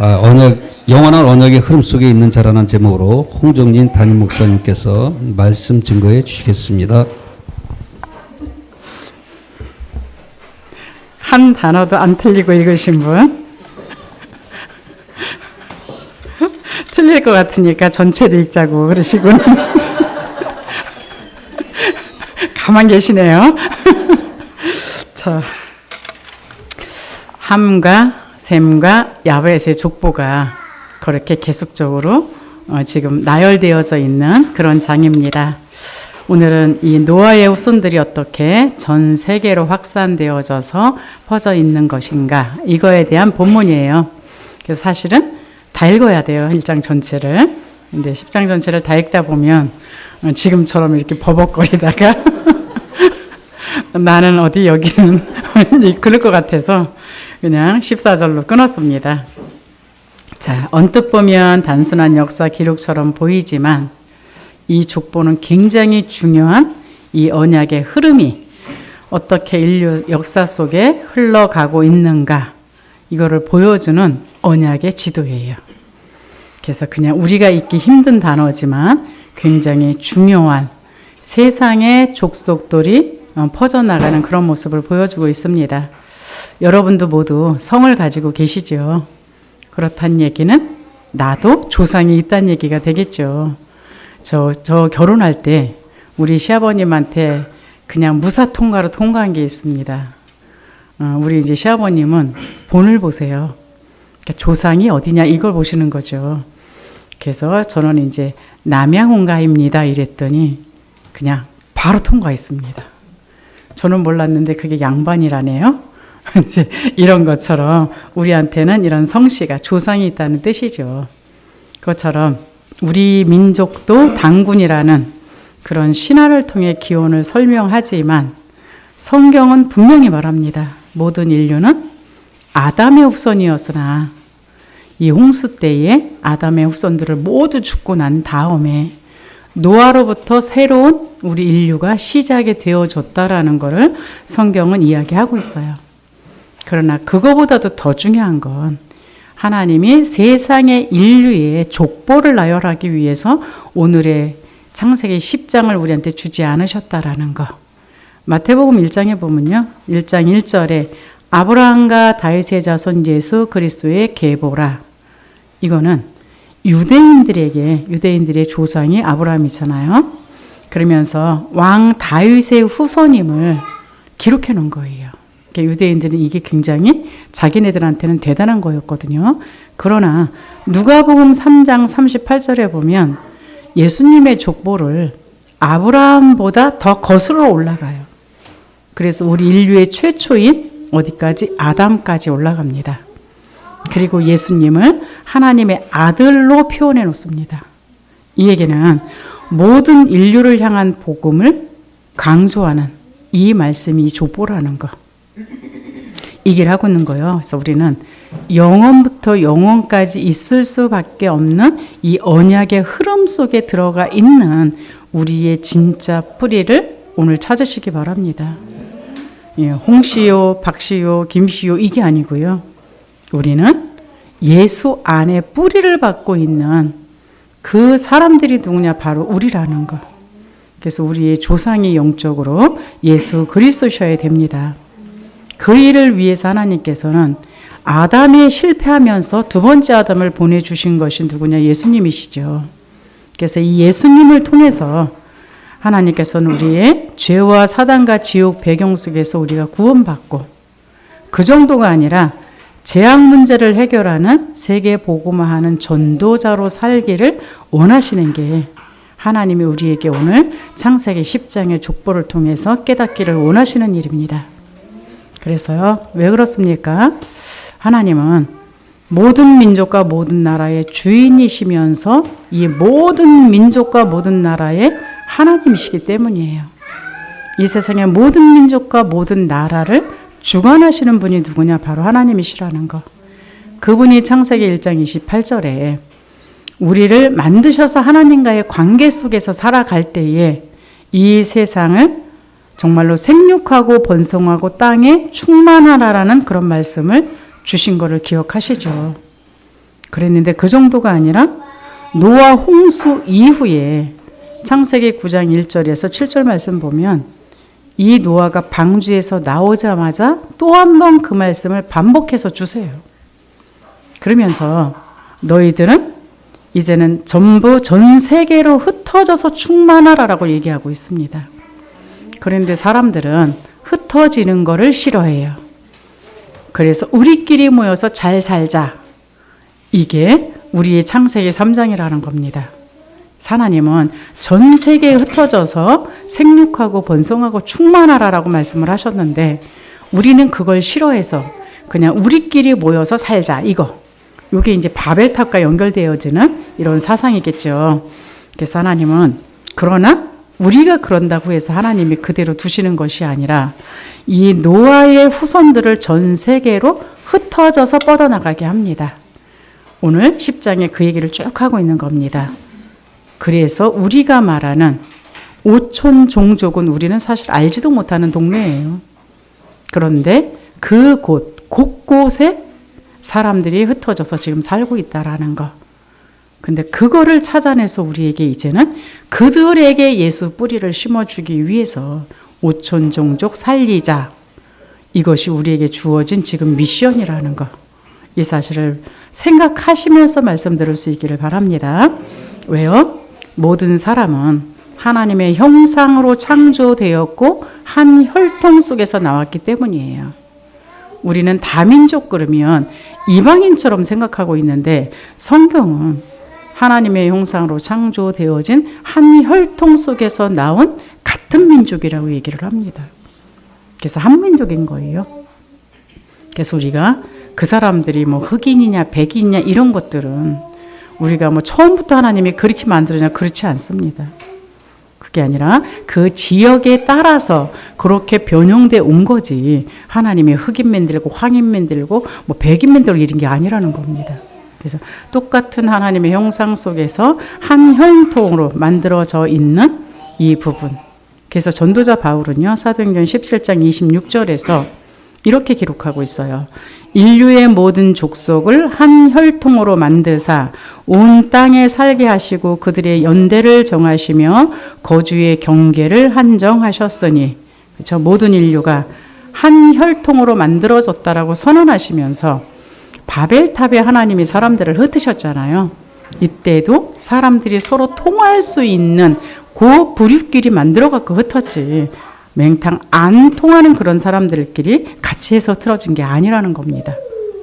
영원한 언약의 흐름 속에 있는 자라는 제목으로 홍정진 담임 목사님께서 말씀 증거해 주시겠습니다. 한 단어도 안 틀리고 읽으신 분? 틀릴 것 같으니까 전체를 읽자고 그러시군. 가만 계시네요. 자, 함과 셈과 야벳의 족보가 그렇게 계속적으로 지금 나열되어져 있는 그런 장입니다. 오늘은 이 노아의 후손들이 어떻게 전 세계로 확산되어져서 퍼져 있는 것인가, 이거에 대한 본문이에요. 그래서 사실은 다 읽어야 돼요, 1장 전체를. 근데 10장 전체를 다 읽다 보면 지금처럼 이렇게 버벅거리다가 나는 어디 여기는 그럴 것 같아서 그냥 14절로 끊었습니다. 자, 언뜻 보면 단순한 역사 기록처럼 보이지만 이 족보는 굉장히 중요한 이 언약의 흐름이 어떻게 인류 역사 속에 흘러가고 있는가, 이거를 보여주는 언약의 지도예요. 그래서 그냥 우리가 읽기 힘든 단어지만 굉장히 중요한 세상의 족속들이 퍼져나가는 그런 모습을 보여주고 있습니다. 여러분도 모두 성을 가지고 계시죠. 그렇다는 얘기는 나도 조상이 있다는 얘기가 되겠죠. 저 결혼할 때 우리 시아버님한테 그냥 무사 통과로 통과한 게 있습니다. 우리 이제 시아버님은 본을 보세요. 그러니까 조상이 어디냐 이걸 보시는 거죠. 그래서 저는 이제 남양혼가입니다 이랬더니 그냥 바로 통과했습니다. 저는 몰랐는데 그게 양반이라네요. 이제 이런 것처럼 우리한테는 이런 성씨가 조상이 있다는 뜻이죠. 그것처럼 우리 민족도 단군이라는 그런 신화를 통해 기원을 설명하지만 성경은 분명히 말합니다. 모든 인류는 아담의 후손이었으나 이 홍수 때에 아담의 후손들을 모두 죽고 난 다음에 노아로부터 새로운 우리 인류가 시작이 되어졌다라는 것을 성경은 이야기하고 있어요. 그러나 그거보다도 더 중요한 건 하나님이 세상의 인류의 족보를 나열하기 위해서 오늘의 창세기 10장을 우리한테 주지 않으셨다라는 거. 마태복음 1장에 보면요. 1장 1절에 아브라함과 다윗의 자손 예수 그리스도의 계보라. 이거는 유대인들의 조상이 아브라함이잖아요. 그러면서 왕 다윗의 후손임을 기록해 놓은 거예요. 유대인들은 이게 굉장히 자기네들한테는 대단한 거였거든요. 그러나 누가복음 3장 38절에 보면 예수님의 족보를 아브라함보다 더 거슬러 올라가요. 그래서 우리 인류의 최초인 어디까지? 아담까지 올라갑니다. 그리고 예수님을 하나님의 아들로 표현해 놓습니다. 이 얘기는 모든 인류를 향한 복음을 강조하는 이 말씀이 이 족보라는 거. 얘기를 하고 있는 거예요. 그래서 우리는 영원부터 영원까지 있을 수밖에 없는 이 언약의 흐름 속에 들어가 있는 우리의 진짜 뿌리를 오늘 찾으시기 바랍니다. 예, 홍씨요, 박씨요, 김씨요 이게 아니고요. 우리는 예수 안에 뿌리를 받고 있는 그 사람들이 누구냐? 바로 우리라는 거. 그래서 우리의 조상이 영적으로 예수 그리스도셔야 됩니다. 그 일을 위해서 하나님께서는 아담이 실패하면서 두 번째 아담을 보내주신 것이 누구냐? 예수님이시죠. 그래서 이 예수님을 통해서 하나님께서는 우리의 죄와 사단과 지옥 배경 속에서 우리가 구원받고 그 정도가 아니라 재앙 문제를 해결하는 세계 복음화하는 전도자로 살기를 원하시는 게 하나님이 우리에게 오늘 창세기 10장의 족보를 통해서 깨닫기를 원하시는 일입니다. 그래서요, 왜 그렇습니까? 하나님은 모든 민족과 모든 나라의 주인이시면서 이 모든 민족과 모든 나라의 하나님이시기 때문이에요. 이 세상의 모든 민족과 모든 나라를 주관하시는 분이 누구냐? 바로 하나님이시라는 거. 그분이 창세기 1장 28절에 우리를 만드셔서 하나님과의 관계 속에서 살아갈 때에 이 세상을 정말로 생육하고 번성하고 땅에 충만하라라는 그런 말씀을 주신 것을 기억하시죠. 그랬는데 그 정도가 아니라 노아 홍수 이후에 창세기 9장 1절에서 7절 말씀 보면 이 노아가 방주에서 나오자마자 또 한 번 그 말씀을 반복해서 주세요. 그러면서 너희들은 이제는 전부 전 세계로 흩어져서 충만하라라고 얘기하고 있습니다. 그런데 사람들은 흩어지는 거를 싫어해요. 그래서 우리끼리 모여서 잘 살자. 이게 우리의 창세기 3장이라는 겁니다. 하나님은 전 세계에 흩어져서 생육하고 번성하고 충만하라라고 말씀을 하셨는데 우리는 그걸 싫어해서 그냥 우리끼리 모여서 살자 이거. 이게 이제 바벨탑과 연결되어지는 이런 사상이겠죠. 그래서 하나님은 그러나 우리가 그런다고 해서 하나님이 그대로 두시는 것이 아니라 이 노아의 후손들을 전 세계로 흩어져서 뻗어나가게 합니다. 오늘 10장에 그 얘기를 쭉 하고 있는 겁니다. 그래서 우리가 말하는 오촌 종족은 우리는 사실 알지도 못하는 동네예요. 그런데 그 곳곳에 사람들이 흩어져서 지금 살고 있다라는 거. 근데 그거를 찾아내서 우리에게 이제는 그들에게 예수 뿌리를 심어주기 위해서 오촌 종족 살리자. 이것이 우리에게 주어진 지금 미션이라는 거. 이 사실을 생각하시면서 말씀 들을 수 있기를 바랍니다. 왜요? 모든 사람은 하나님의 형상으로 창조되었고 한 혈통 속에서 나왔기 때문이에요. 우리는 다민족 그러면 이방인처럼 생각하고 있는데 성경은 하나님의 형상으로 창조되어진 한 혈통 속에서 나온 같은 민족이라고 얘기를 합니다. 그래서 한 민족인 거예요. 그래서 우리가 그 사람들이 뭐 흑인이냐 백인이냐 이런 것들은 우리가 뭐 처음부터 하나님이 그렇게 만들었냐 그렇지 않습니다. 그게 아니라 그 지역에 따라서 그렇게 변형돼 온 거지 하나님이 흑인 만들고 황인 만들고 뭐 백인 만들고 이런 게 아니라는 겁니다. 그래서 똑같은 하나님의 형상 속에서 한 혈통으로 만들어져 있는 이 부분. 그래서 전도자 바울은요 사도행전 17장 26절에서 이렇게 기록하고 있어요. 인류의 모든 족속을 한 혈통으로 만드사 온 땅에 살게 하시고 그들의 연대를 정하시며 거주의 경계를 한정하셨으니 그렇죠? 모든 인류가 한 혈통으로 만들어졌다라고 선언하시면서 바벨탑에 하나님이 사람들을 흩으셨잖아요. 이때도 사람들이 서로 통할 수 있는 그 부류끼리 만들어갖고 흩었지 맹탕 안 통하는 그런 사람들끼리 같이 해서 틀어진 게 아니라는 겁니다.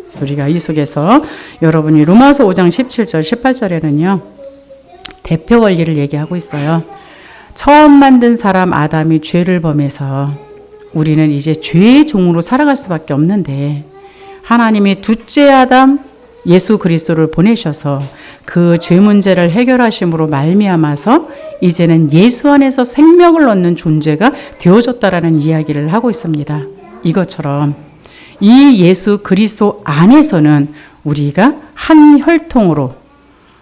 그래서 우리가 이 속에서 여러분이 로마서 5장 17절 18절에는요 대표 원리를 얘기하고 있어요. 처음 만든 사람 아담이 죄를 범해서 우리는 이제 죄의 종으로 살아갈 수밖에 없는데 하나님이 둘째 아담 예수 그리스도를 보내셔서 그 죄 문제를 해결하심으로 말미암아서 이제는 예수 안에서 생명을 얻는 존재가 되어졌다라는 이야기를 하고 있습니다. 이것처럼 이 예수 그리스도 안에서는 우리가 한 혈통으로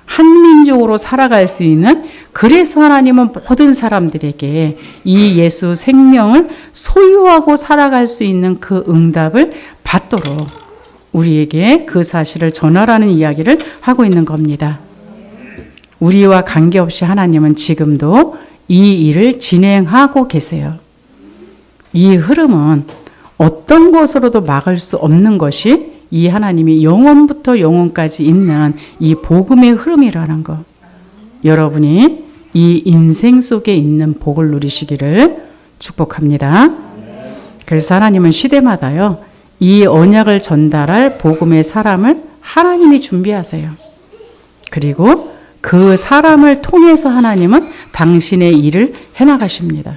한 민족으로 살아갈 수 있는 그래서 하나님은 모든 사람들에게 이 예수 생명을 소유하고 살아갈 수 있는 그 응답을 받도록 우리에게 그 사실을 전하라는 이야기를 하고 있는 겁니다. 우리와 관계없이 하나님은 지금도 이 일을 진행하고 계세요. 이 흐름은 어떤 것으로도 막을 수 없는 것이 이 하나님이 영원부터 영원까지 있는 이 복음의 흐름이라는 것. 여러분이 이 인생 속에 있는 복을 누리시기를 축복합니다. 그래서 하나님은 시대마다요. 이 언약을 전달할 복음의 사람을 하나님이 준비하세요. 그리고 그 사람을 통해서 하나님은 당신의 일을 해나가십니다.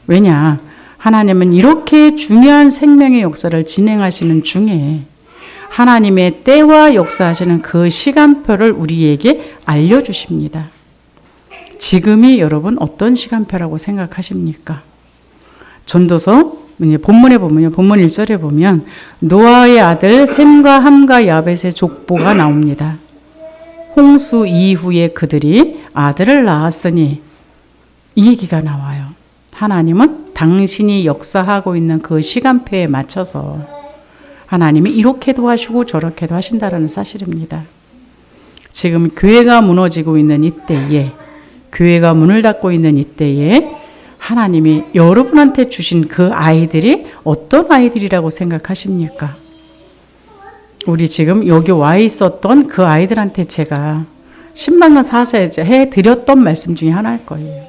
왜냐? 하나님은 이렇게 중요한 생명의 역사를 진행하시는 중에 하나님의 때와 역사하시는 그 시간표를 우리에게 알려주십니다. 지금이 여러분 어떤 시간표라고 생각하십니까? 전도서 본문에 보면요. 본문 1절에 보면 노아의 아들 셈과 함과 야벳의 족보가 나옵니다. 홍수 이후에 그들이 아들을 낳았으니 이 얘기가 나와요. 하나님은 당신이 역사하고 있는 그 시간표에 맞춰서 하나님이 이렇게도 하시고 저렇게도 하신다는 사실입니다. 지금 교회가 무너지고 있는 이때에, 교회가 문을 닫고 있는 이때에 하나님이 여러분한테 주신 그 아이들이 어떤 아이들이라고 생각하십니까? 우리 지금 여기 와 있었던 그 아이들한테 제가 10만 원 사서해 드렸던 말씀 중에 하나일 거예요.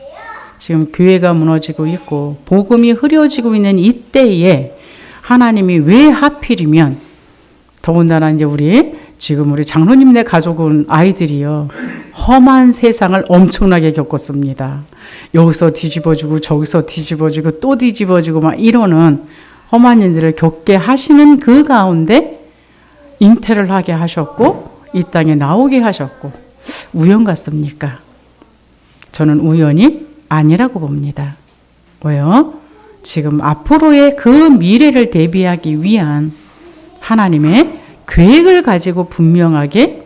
지금 교회가 무너지고 있고 복음이 흐려지고 있는 이때에 하나님이 왜 하필이면, 더군다나 이제 우리 장로님네 가족은 아이들이요, 험한 세상을 엄청나게 겪었습니다. 여기서 뒤집어지고 저기서 뒤집어지고 또 뒤집어지고 막 이러는 험한 일들을 겪게 하시는 그 가운데 잉태를 하게 하셨고 이 땅에 나오게 하셨고, 우연 같습니까? 저는 우연이 아니라고 봅니다. 왜요? 지금 앞으로의 그 미래를 대비하기 위한 하나님의 계획을 가지고 분명하게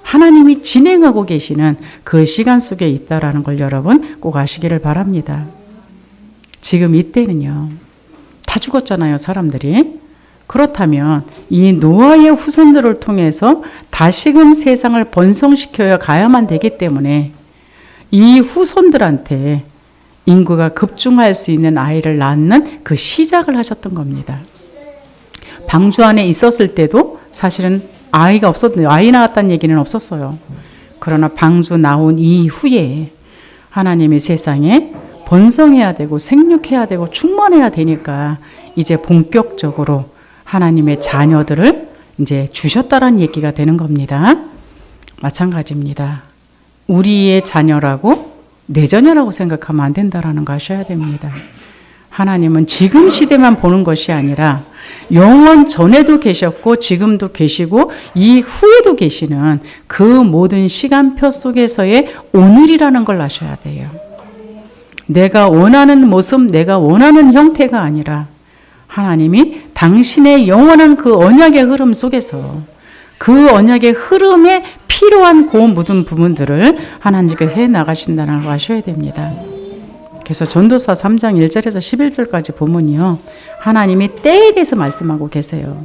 하나님이 진행하고 계시는 그 시간 속에 있다라는 걸 여러분 꼭 아시기를 바랍니다. 지금 이때는요, 다 죽었잖아요, 사람들이. 그렇다면 이 노아의 후손들을 통해서 다시금 세상을 번성시켜 가야만 되기 때문에 이 후손들한테 인구가 급증할 수 있는 아이를 낳는 그 시작을 하셨던 겁니다. 방주 안에 있었을 때도 사실은 아이가 없었는데, 아이 낳았다는 얘기는 없었어요. 그러나 방주 나온 이후에 하나님이 세상에 번성해야 되고 생육해야 되고 충만해야 되니까 이제 본격적으로 하나님의 자녀들을 이제 주셨다라는 얘기가 되는 겁니다. 마찬가지입니다. 우리의 자녀라고 내 자녀라고 생각하면 안 된다라는 거 아셔야 됩니다. 하나님은 지금 시대만 보는 것이 아니라 영원 전에도 계셨고 지금도 계시고 이후에도 계시는 그 모든 시간표 속에서의 오늘이라는 걸 아셔야 돼요. 내가 원하는 모습, 내가 원하는 형태가 아니라 하나님이 당신의 영원한 그 언약의 흐름 속에서 그 언약의 흐름에 필요한 그 모든 부분들을 하나님께서 해나가신다는 걸 아셔야 됩니다. 그래서 전도서 3장 1절에서 11절까지 보면요, 하나님이 때에 대해서 말씀하고 계세요.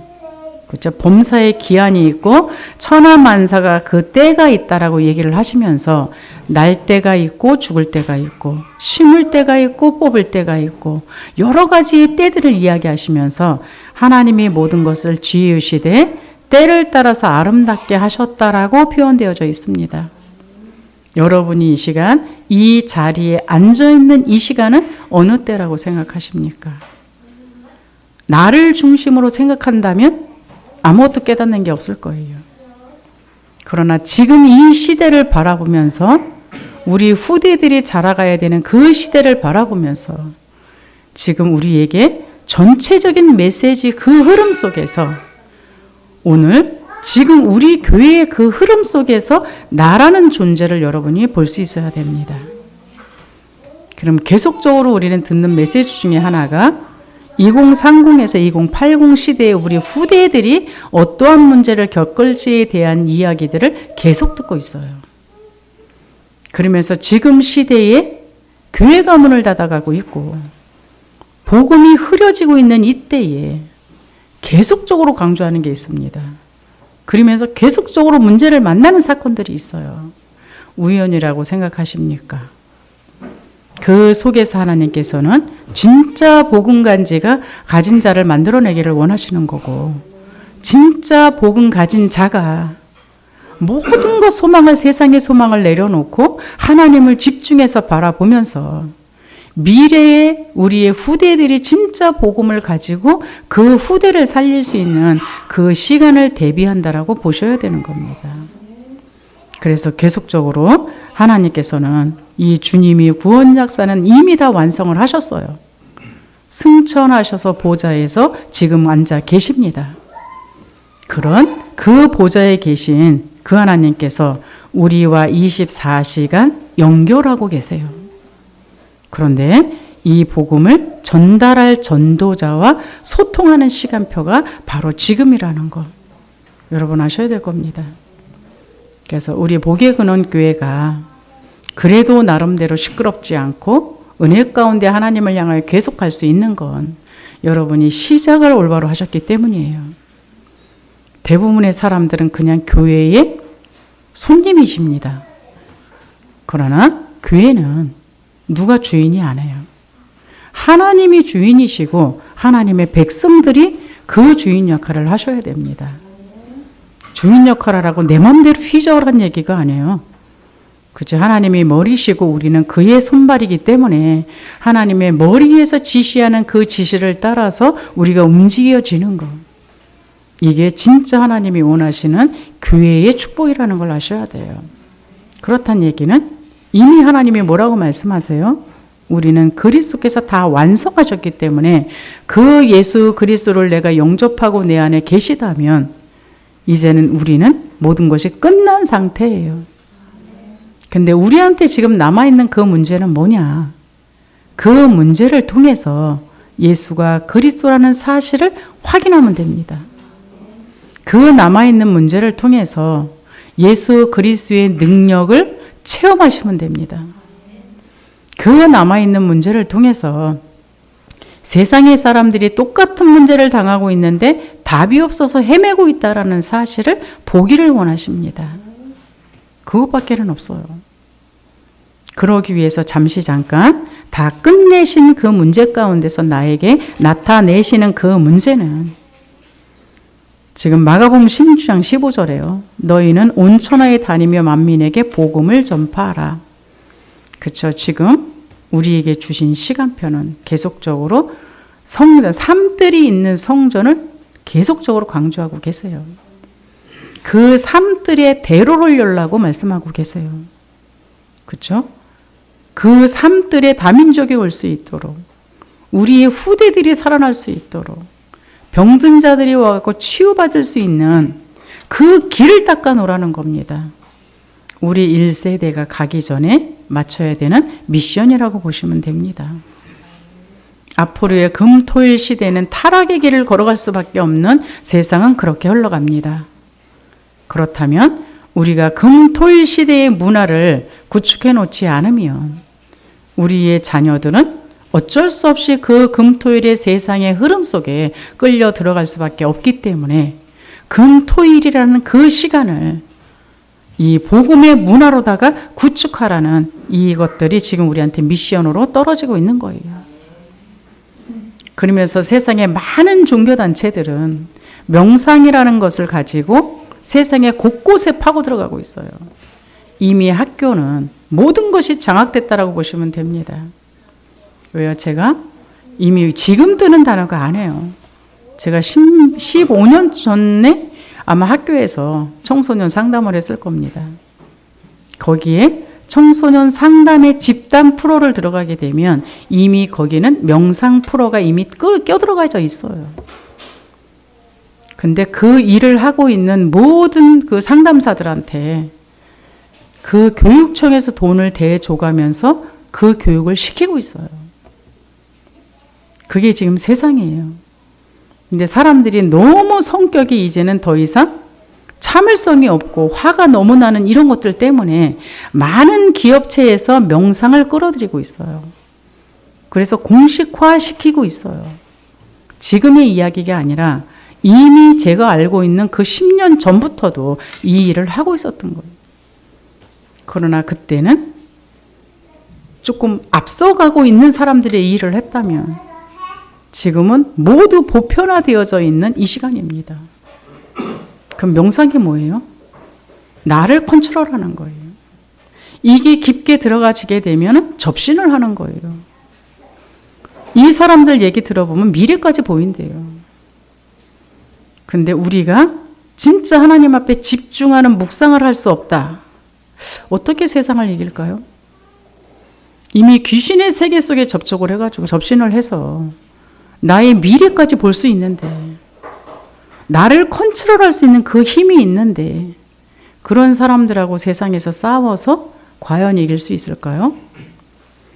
그렇죠? 범사에 기한이 있고 천하만사가 그 때가 있다라고 얘기를 하시면서 날 때가 있고 죽을 때가 있고 심을 때가 있고 뽑을 때가 있고 여러 가지의 때들을 이야기하시면서 하나님이 모든 것을 지으시되 때를 따라서 아름답게 하셨다라고 표현되어져 있습니다. 여러분이 이 시간 이 자리에 앉아있는 이 시간은 어느 때라고 생각하십니까? 나를 중심으로 생각한다면 아무것도 깨닫는 게 없을 거예요. 그러나 지금 이 시대를 바라보면서 우리 후대들이 자라가야 되는 그 시대를 바라보면서 지금 우리에게 전체적인 메시지 그 흐름 속에서 오늘 지금 우리 교회의 그 흐름 속에서 나라는 존재를 여러분이 볼 수 있어야 됩니다. 그럼 계속적으로 우리는 듣는 메시지 중에 하나가 2030에서 2080 시대의 우리 후대들이 어떠한 문제를 겪을지에 대한 이야기들을 계속 듣고 있어요. 그러면서 지금 시대에 교회가 문을 닫아가고 있고 복음이 흐려지고 있는 이때에 계속적으로 강조하는 게 있습니다. 그러면서 계속적으로 문제를 만나는 사건들이 있어요. 우연이라고 생각하십니까? 그 속에서 하나님께서는 진짜 복음간지가 가진 자를 만들어내기를 원하시는 거고, 진짜 복음 가진 자가 모든 것 소망을, 세상의 소망을 내려놓고 하나님을 집중해서 바라보면서 미래에 우리의 후대들이 진짜 복음을 가지고 그 후대를 살릴 수 있는 그 시간을 대비한다라고 보셔야 되는 겁니다. 그래서 계속적으로 하나님께서는 이 주님이 구원 역사는 이미 다 완성을 하셨어요. 승천하셔서 보좌에서 지금 앉아 계십니다. 그런 그 보좌에 계신 그 하나님께서 우리와 24시간 연결하고 계세요. 그런데 이 복음을 전달할 전도자와 소통하는 시간표가 바로 지금이라는 거 여러분 아셔야 될 겁니다. 그래서 우리 복의 근원 교회가 그래도 나름대로 시끄럽지 않고 은혜 가운데 하나님을 향하여 계속할 수 있는 건 여러분이 시작을 올바로 하셨기 때문이에요. 대부분의 사람들은 그냥 교회에 손님이십니다. 그러나 교회는 누가 주인이 아니에요. 하나님이 주인이시고 하나님의 백성들이 그 주인 역할을 하셔야 됩니다. 주인 역할을 하고 내 마음대로 휘저으란 얘기가 아니에요. 그죠? 하나님이 머리시고 우리는 그의 손발이기 때문에 하나님의 머리에서 지시하는 그 지시를 따라서 우리가 움직여지는 것. 이게 진짜 하나님이 원하시는 교회의 축복이라는 걸 아셔야 돼요. 그렇다는 얘기는 이미 하나님이 뭐라고 말씀하세요? 우리는 그리스도께서 다 완성하셨기 때문에 그 예수 그리스도를 내가 영접하고 내 안에 계시다면 이제는 우리는 모든 것이 끝난 상태예요. 근데 우리한테 지금 남아있는 그 문제는 뭐냐? 그 문제를 통해서 예수가 그리스도라는 사실을 확인하면 됩니다. 그 남아있는 문제를 통해서 예수 그리스도의 능력을 체험하시면 됩니다. 그 남아있는 문제를 통해서 세상의 사람들이 똑같은 문제를 당하고 있는데 답이 없어서 헤매고 있다라는 사실을 보기를 원하십니다. 그것밖에는 없어요. 그러기 위해서 잠깐 다 끝내신 그 문제 가운데서 나에게 나타내시는 그 문제는 지금 마가복음 16장 15절에요. 너희는 온 천하에 다니며 만민에게 복음을 전파하라. 그렇죠. 지금 우리에게 주신 시간표는 계속적으로 성전, 삶들이 있는 성전을 계속적으로 강조하고 계세요. 그 삶들의 대로를 열라고 말씀하고 계세요. 그렇죠? 그 삶들의 다민족이 올 수 있도록 우리의 후대들이 살아날 수 있도록 병든 자들이 와서 치유받을 수 있는 그 길을 닦아 놓으라는 겁니다. 우리 1세대가 가기 전에 맞춰야 되는 미션이라고 보시면 됩니다. 앞으로의 금토일 시대는 타락의 길을 걸어갈 수밖에 없는 세상은 그렇게 흘러갑니다. 그렇다면 우리가 금토일 시대의 문화를 구축해 놓지 않으면 우리의 자녀들은 어쩔 수 없이 그 금토일의 세상의 흐름 속에 끌려 들어갈 수밖에 없기 때문에 금토일이라는 그 시간을 이 복음의 문화로다가 구축하라는 이것들이 지금 우리한테 미션으로 떨어지고 있는 거예요. 그러면서 세상의 많은 종교단체들은 명상이라는 것을 가지고 세상의 곳곳에 파고 들어가고 있어요. 이미 학교는 모든 것이 장악됐다라고 보시면 됩니다. 왜요? 제가 이미 지금 뜨는 단어가 아니에요. 제가 15년 전에 아마 학교에서 청소년 상담을 했을 겁니다. 거기에 청소년 상담의 집단 프로를 들어가게 되면 이미 거기는 명상 프로가 이미 껴들어가져 있어요. 근데 그 일을 하고 있는 모든 그 상담사들한테 그 교육청에서 돈을 대줘가면서 그 교육을 시키고 있어요. 그게 지금 세상이에요. 근데 사람들이 너무 성격이 이제는 더 이상 참을성이 없고 화가 너무 나는 이런 것들 때문에 많은 기업체에서 명상을 끌어들이고 있어요. 그래서 공식화시키고 있어요. 지금의 이야기가 아니라 이미 제가 알고 있는 그 10년 전부터도 이 일을 하고 있었던 거예요. 그러나 그때는 조금 앞서가고 있는 사람들의 이 일을 했다면 지금은 모두 보편화되어져 있는 이 시간입니다. 그럼 명상이 뭐예요? 나를 컨트롤하는 거예요. 이게 깊게 들어가지게 되면 접신을 하는 거예요. 이 사람들 얘기 들어보면 미래까지 보인대요. 근데 우리가 진짜 하나님 앞에 집중하는 묵상을 할 수 없다. 어떻게 세상을 이길까요? 이미 귀신의 세계 속에 접촉을 해가지고 접신을 해서 나의 미래까지 볼 수 있는데 나를 컨트롤할 수 있는 그 힘이 있는데 그런 사람들하고 세상에서 싸워서 과연 이길 수 있을까요?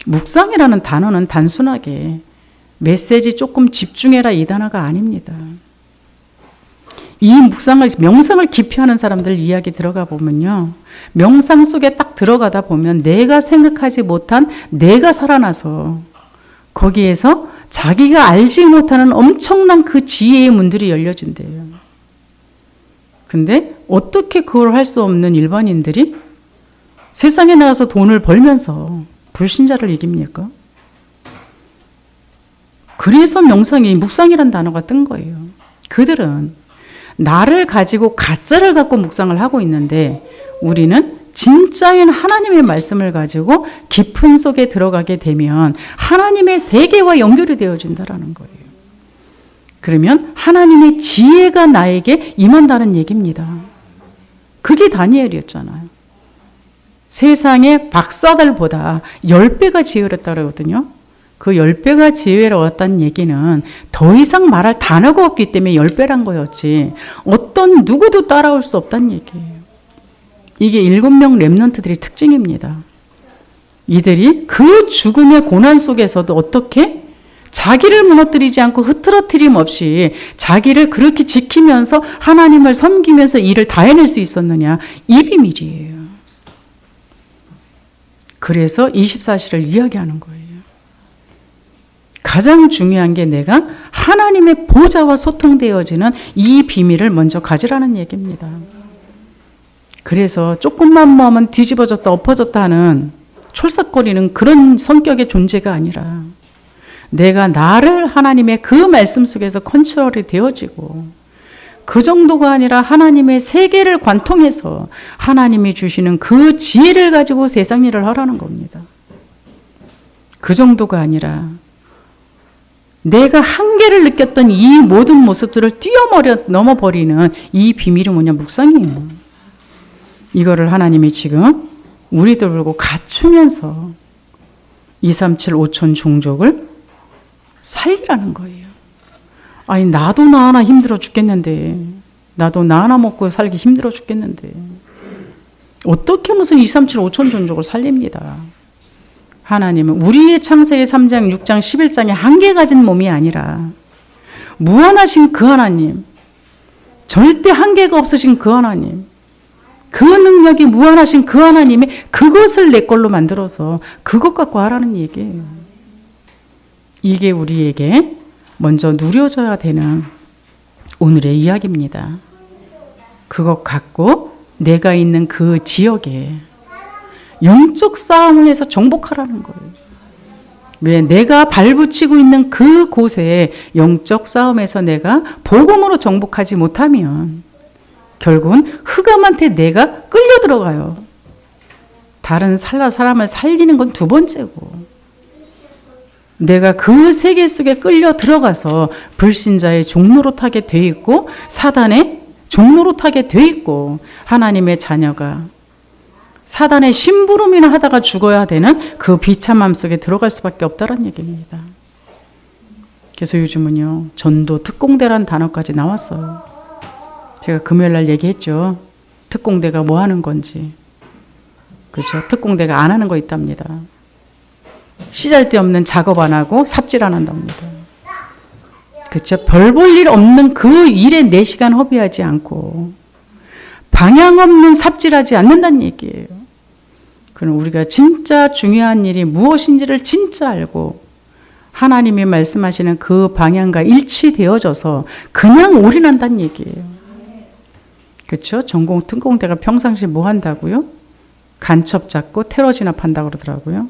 묵상이라는 단어는 단순하게 메시지 조금 집중해라 이 단어가 아닙니다. 이 명상을 깊이 하는 사람들 이야기 들어가 보면요. 명상 속에 딱 들어가다 보면 내가 생각하지 못한 내가 살아나서 거기에서 자기가 알지 못하는 엄청난 그 지혜의 문들이 열려진대요. 근데 어떻게 그걸 할 수 없는 일반인들이 세상에 나가서 돈을 벌면서 불신자를 이깁니까? 그래서 명상이 묵상이란 단어가 뜬 거예요. 그들은 나를 가지고 가짜를 갖고 묵상을 하고 있는데 우리는 진짜인 하나님의 말씀을 가지고 깊은 속에 들어가게 되면 하나님의 세계와 연결이 되어진다라는 거예요. 그러면 하나님의 지혜가 나에게 임한다는 얘기입니다. 그게 다니엘이었잖아요. 세상의 박사들보다 10배가 지혜를 얻었다고 그러거든요. 그 10배가 지혜를 얻었다는 얘기는 더 이상 말할 단어가 없기 때문에 10배란 거였지 어떤 누구도 따라올 수 없다는 얘기예요. 이게 7명 렘넌트들의 특징입니다. 이들이 그 죽음의 고난 속에서도 어떻게 자기를 무너뜨리지 않고 흐트러뜨림 없이 자기를 그렇게 지키면서 하나님을 섬기면서 일을 다 해낼 수 있었느냐, 이 비밀이에요. 그래서 24시를 이야기하는 거예요. 가장 중요한 게 내가 하나님의 보좌와 소통되어지는 이 비밀을 먼저 가지라는 얘기입니다. 그래서 조금만 뭐하면 뒤집어졌다 엎어졌다 하는 촐싹거리는 그런 성격의 존재가 아니라 내가 나를 하나님의 그 말씀 속에서 컨트롤이 되어지고 그 정도가 아니라 하나님의 세계를 관통해서 하나님이 주시는 그 지혜를 가지고 세상 일을 하라는 겁니다. 그 정도가 아니라 내가 한계를 느꼈던 이 모든 모습들을 넘어버리는 이 비밀이 뭐냐, 묵상이에요. 이거를 하나님이 지금 우리들 보고 갖추면서 237 5천 종족을 살리라는 거예요. 아니 나도 나 하나 힘들어 죽겠는데, 나도 나 하나 먹고 살기 힘들어 죽겠는데 어떻게 무슨 237 5천 종족을 살립니다. 하나님은 우리의 창세기 3장 6장 11장에 한계 가진 몸이 아니라 무한하신 그 하나님, 절대 한계가 없으신 그 하나님, 그 능력이 무한하신 그 하나님이 그것을 내 걸로 만들어서 그것 갖고 하라는 얘기예요. 이게 우리에게 먼저 누려져야 되는 오늘의 이야기입니다. 그것 갖고 내가 있는 그 지역에 영적 싸움을 해서 정복하라는 거예요. 왜? 내가 발붙이고 있는 그 곳에 영적 싸움에서 내가 복음으로 정복하지 못하면 결국은 흑암한테 내가 끌려 들어가요. 다른 사람을 살리는 건 두 번째고, 내가 그 세계 속에 끌려 들어가서 불신자의 종로로 타게 돼 있고 사단의 종로로 타게 돼 있고 하나님의 자녀가 사단의 심부름이나 하다가 죽어야 되는 그 비참함 속에 들어갈 수밖에 없다는 얘기입니다. 그래서 요즘은요, 전도 특공대란 단어까지 나왔어요. 제가 금요일 날 얘기했죠. 특공대가 뭐 하는 건지. 그렇죠? 특공대가 안 하는 거 있답니다. 시잘데없는 작업 안 하고 삽질 안 한답니다. 그렇죠? 별 볼 일 없는 그 일에 4시간 허비하지 않고 방향 없는 삽질하지 않는다는 얘기예요. 그럼 우리가 진짜 중요한 일이 무엇인지를 진짜 알고 하나님이 말씀하시는 그 방향과 일치되어져서 그냥 올인한다는 얘기예요. 그렇죠? 전공 특공대가 평상시 뭐 한다고요? 간첩 잡고 테러 진압한다고 그러더라고요.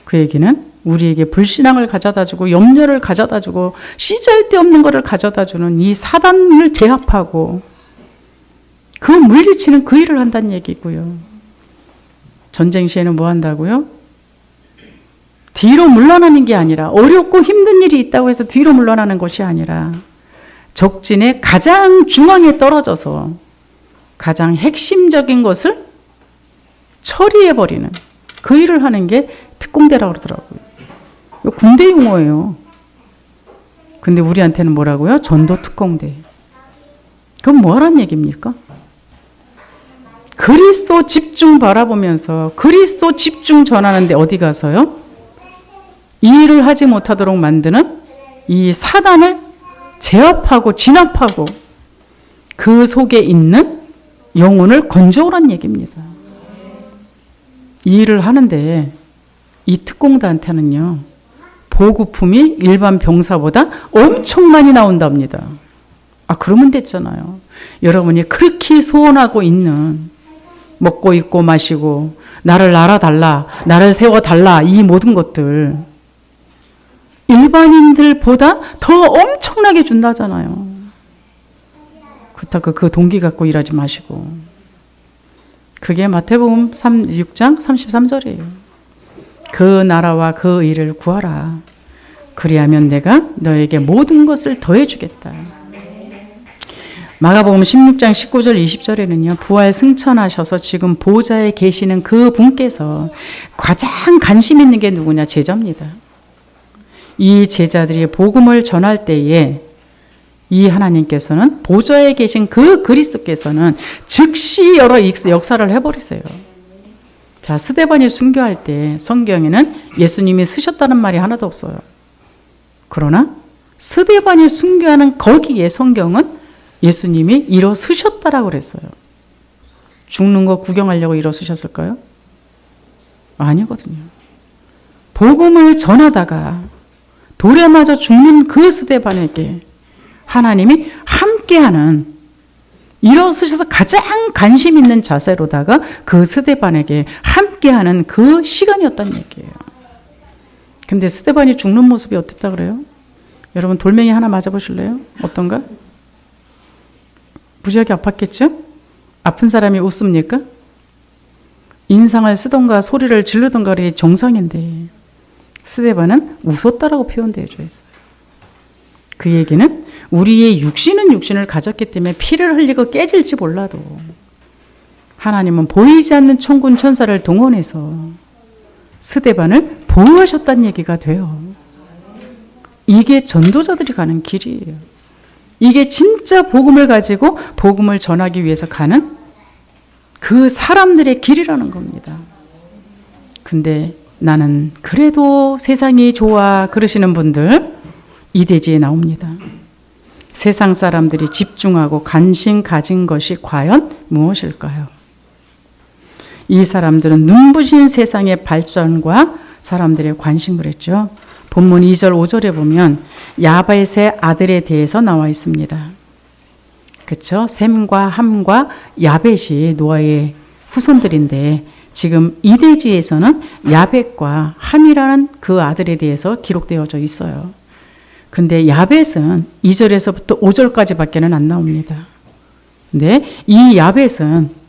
그 얘기는 우리에게 불신앙을 가져다주고 염려를 가져다주고 씨잘데없는 것을 가져다주는 이 사단을 제압하고 그 물리치는 그 일을 한다는 얘기고요. 전쟁 시에는 뭐 한다고요? 뒤로 물러나는 게 아니라, 어렵고 힘든 일이 있다고 해서 뒤로 물러나는 것이 아니라 적진의 가장 중앙에 떨어져서 가장 핵심적인 것을 처리해버리는 그 일을 하는 게 특공대라고 그러더라고요. 이거 군대 용어예요. 근데 우리한테는 뭐라고요? 전도 특공대. 그건 뭐라는 얘기입니까? 그리스도 집중 바라보면서 그리스도 집중 전하는데 어디 가서요? 이 일을 하지 못하도록 만드는 이 사단을 제압하고 진압하고 그 속에 있는 영혼을 건져오란 얘기입니다. 이 일을 하는데 이 특공대한테는요, 보급품이 일반 병사보다 엄청 많이 나온답니다. 그러면 됐잖아요. 여러분이 그렇게 소원하고 있는 먹고 입고 마시고 나를 알아달라, 나를 세워달라 이 모든 것들 일반인들보다 더 엄청나게 준다잖아요. 그렇다고 그 동기 갖고 일하지 마시고. 그게 마태복음 6장 33절이에요. 그 나라와 그 의를 구하라. 그리하면 내가 너에게 모든 것을 더해주겠다. 마가복음 16장 19절 20절에는요. 부활 승천하셔서 지금 보좌에 계시는 그 분께서 가장 관심 있는 게 누구냐? 제자입니다. 이 제자들이 복음을 전할 때에 이 하나님께서는 보좌에 계신 그 그리스도께서는 즉시 여러 역사를 해버리세요. 자, 스데반이 순교할 때 성경에는 예수님이 쓰셨다는 말이 하나도 없어요. 그러나 스데반이 순교하는 거기에 성경은 예수님이 일어서셨다라고 그랬어요. 죽는 거 구경하려고 일어서셨을까요? 아니거든요. 복음을 전하다가 돌에 맞아 죽는 그 스데반에게 하나님이 함께하는 일어서셔서 가장 관심 있는 자세로다가 그 스데반에게 함께하는 그 시간이었다는 얘기예요. 근데 스데반이 죽는 모습이 어땠다 그래요? 여러분 돌멩이 하나 맞아보실래요? 어떤가? 무지하게 아팠겠죠? 아픈 사람이 웃습니까? 인상을 쓰던가 소리를 지르던가 그게 정상인데 스데반은 웃었다라고 표현되어져 있어요. 그 얘기는 우리의 육신은 육신을 가졌기 때문에 피를 흘리고 깨질지 몰라도 하나님은 보이지 않는 천군 천사를 동원해서 스데반을 보호하셨다는 얘기가 돼요. 이게 전도자들이 가는 길이에요. 이게 진짜 복음을 가지고 복음을 전하기 위해서 가는 그 사람들의 길이라는 겁니다. 근데 나는 그래도 세상이 좋아 그러시는 분들 이대지에 나옵니다. 세상 사람들이 집중하고 관심 가진 것이 과연 무엇일까요? 이 사람들은 눈부신 세상의 발전과 사람들의 관심을 했죠. 본문 2절 5절에 보면 야벳의 아들에 대해서 나와 있습니다. 그렇죠? 셈과 함과 야벳이 노아의 후손들인데 지금 이대지에서는 야벳과 함이라는 그 아들에 대해서 기록되어져 있어요. 근데 야벳은 2절에서부터 5절까지밖에는 안 나옵니다. 근데 이 야벳은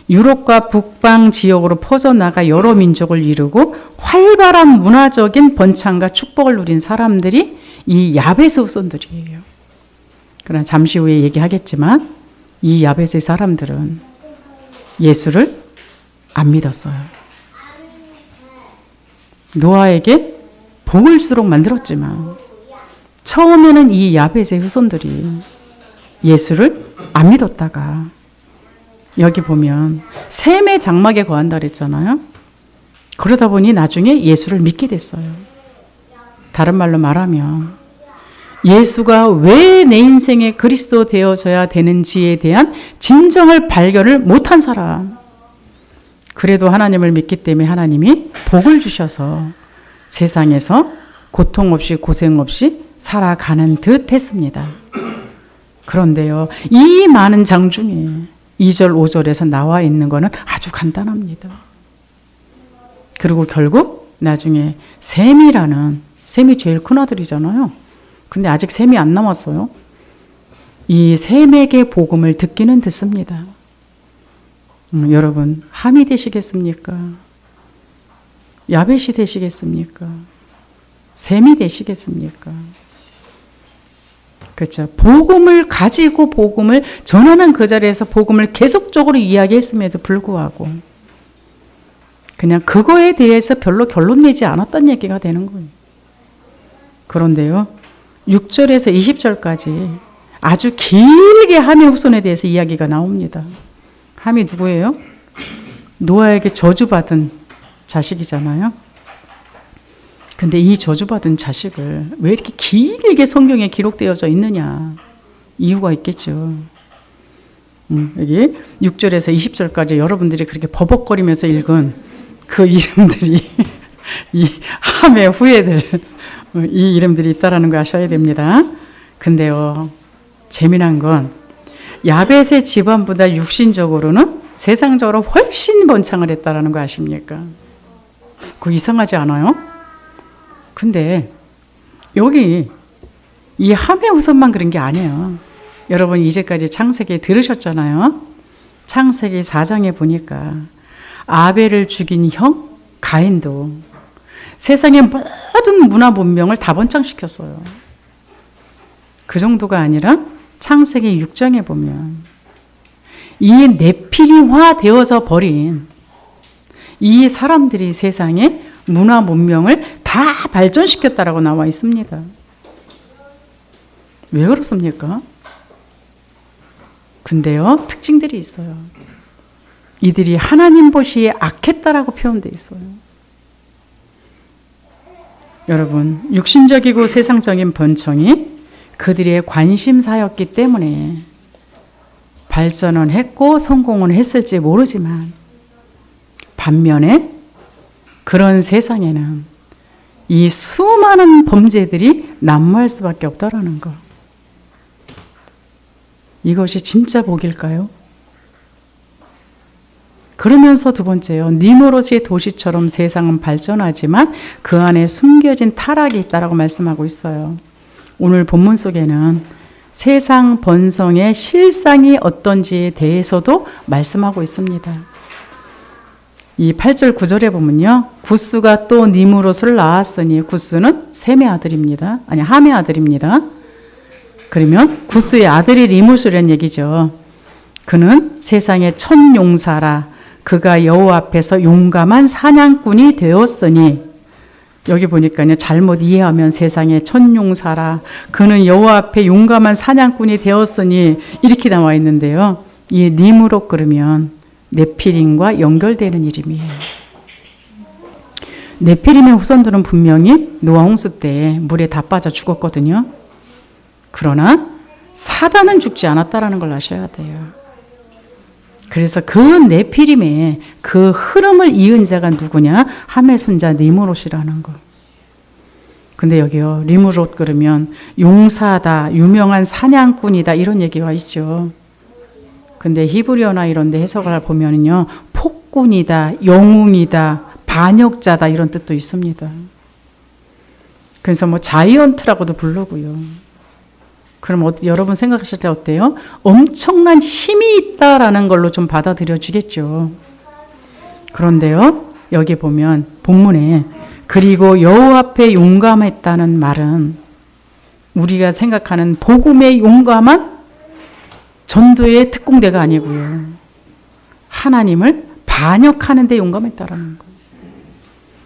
유럽과 북방 지역으로 퍼져나가 여러 민족을 이루고 활발한 문화적인 번창과 축복을 누린 사람들이 이 야벳의 후손들이에요. 그러나 잠시 후에 얘기하겠지만 이 야벳의 사람들은 예수를 안 믿었어요. 노아에게 복을 주도록 만들었지만 처음에는 이 야벳의 후손들이 예수를 안 믿었다가 여기 보면 셈의 장막에 거한다 그랬잖아요. 그러다 보니 나중에 예수를 믿게 됐어요. 다른 말로 말하면 예수가 왜 내 인생의 그리스도 되어져야 되는지에 대한 진정을 발견을 못한 사람. 그래도 하나님을 믿기 때문에 하나님이 복을 주셔서 세상에서 고통 없이 고생 없이 살아가는 듯 했습니다. 그런데요, 이 많은 장 중에 2절, 5절에서 나와 있는 거는 아주 간단합니다. 그리고 결국 나중에 셈이 제일 큰 아들이잖아요. 근데 아직 셈이 안 남았어요. 이 셈에게 복음을 듣기는 듣습니다. 여러분, 함이 되시겠습니까? 야벳이 되시겠습니까? 셈이 되시겠습니까? 그렇죠. 복음을 가지고 복음을 전하는 그 자리에서 복음을 계속적으로 이야기했음에도 불구하고 그냥 그거에 대해서 별로 결론 내지 않았다는 얘기가 되는 거예요. 그런데요, 6절에서 20절까지 아주 길게 함의 후손에 대해서 이야기가 나옵니다. 함이 누구예요? 노아에게 저주받은 자식이잖아요. 근데 이 저주받은 자식을 왜 이렇게 길게 성경에 기록되어져 있느냐? 이유가 있겠죠. 여기 6절에서 20절까지 여러분들이 그렇게 버벅거리면서 읽은 그 이름들이 이 함의 후예들, 이 이름들이 있다라는 거 아셔야 됩니다. 근데요, 재미난 건 야벳의 집안보다 육신적으로는 세상적으로 훨씬 번창을 했다라는 거 아십니까? 그거 이상하지 않아요? 근데 여기 이 함의 후손만 그런 게 아니에요. 여러분 이제까지 창세기 들으셨잖아요. 창세기 4장에 보니까 아벨을 죽인 형 가인도 세상의 모든 문화 문명을 다 번창시켰어요. 그 정도가 아니라 창세기 6장에 보면 이 네피림화 되어서 버린 이 사람들이 세상의 문화 문명을 다 발전시켰다라고 나와 있습니다. 왜 그렇습니까? 근데요, 특징들이 있어요. 이들이 하나님 보시기에 악했다라고 표현되어 있어요. 여러분, 육신적이고 세상적인 번성이 그들의 관심사였기 때문에 발전은 했고 성공은 했을지 모르지만 반면에 그런 세상에는 이 수많은 범죄들이 난무할 수밖에 없다라는 거. 이것이 진짜 복일까요? 그러면서 두 번째요. 니무롯의 도시처럼 세상은 발전하지만 그 안에 숨겨진 타락이 있다라고 말씀하고 있어요. 오늘 본문 속에는 세상 번성의 실상이 어떤지에 대해서도 말씀하고 있습니다. 이 8절 9절에 보면요. 구스가 또 니무롯을 낳았으니 구스는 셈의 아들입니다. 아니 함의 아들입니다. 그러면 구스의 아들이 니무롯이라는 얘기죠. 그는 세상의 첫 용사라. 그가 여호와 앞에서 용감한 사냥꾼이 되었으니 여기 보니까요. 잘못 이해하면 세상의 첫 용사라. 그는 여호와 앞에 용감한 사냥꾼이 되었으니 이렇게 나와 있는데요. 이 니무롯 그러면 네피림과 연결되는 이름이에요. 네피림의 후손들은 분명히 노아 홍수 때 물에 다 빠져 죽었거든요. 그러나 사단은 죽지 않았다라는 걸 아셔야 돼요. 그래서 그 네피림의 그 흐름을 이은 자가 누구냐? 함의 손자 니무롯이라는 거. 근데 여기요. 니무롯 그러면 용사다, 유명한 사냥꾼이다 이런 얘기가 있죠. 근데 히브리어나 이런 데 해석을 보면은요. 폭군이다, 영웅이다, 반역자다 이런 뜻도 있습니다. 그래서 뭐 자이언트라고도 부르고요. 그럼 여러분 생각하실 때 어때요? 엄청난 힘이 있다라는 걸로 좀 받아들여 주겠죠. 그런데요. 여기 보면 본문에 그리고 여호와 앞에 용감했다는 말은 우리가 생각하는 복음의 용감한 전도의 특공대가 아니고요. 하나님을 반역하는 데 용감했다라는 거.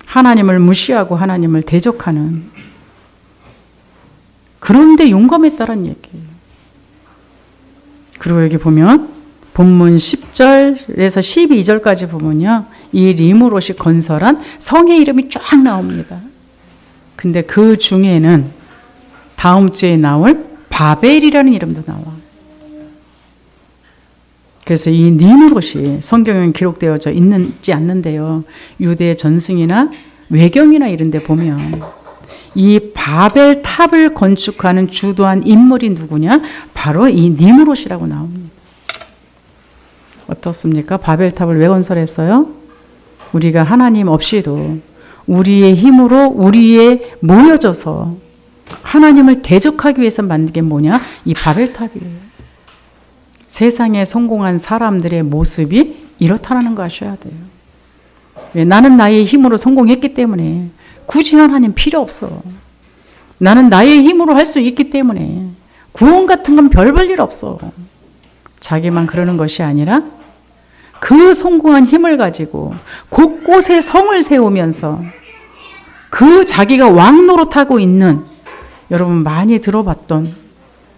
하나님을 무시하고 하나님을 대적하는 그런데 용감했다라는 얘기예요. 그리고 여기 보면 본문 10절에서 12절까지 보면요. 이 니무롯이 건설한 성의 이름이 쫙 나옵니다. 근데 그 중에는 다음 주에 나올 바벨이라는 이름도 나와. 그래서 이 니무롯이 성경에 기록되어져 있는지 않는데요. 유대 전승이나 외경이나 이런 데 보면 이 바벨 탑을 건축하는 주도한 인물이 누구냐? 바로 이 니무롯이라고 나옵니다. 어떻습니까? 바벨 탑을 왜 건설했어요? 우리가 하나님 없이도 우리의 힘으로 우리에 모여져서 하나님을 대적하기 위해서 만든 게 뭐냐? 이 바벨 탑이에요. 세상에 성공한 사람들의 모습이 이렇다는 거 아셔야 돼요. 왜? 나는 나의 힘으로 성공했기 때문에 굳이 하나님 필요 없어. 나는 나의 힘으로 할 수 있기 때문에 구원 같은 건 별 볼 일 없어. 자기만 그러는 것이 아니라 그 성공한 힘을 가지고 곳곳에 성을 세우면서 그 자기가 왕 노릇하고 있는 여러분 많이 들어봤던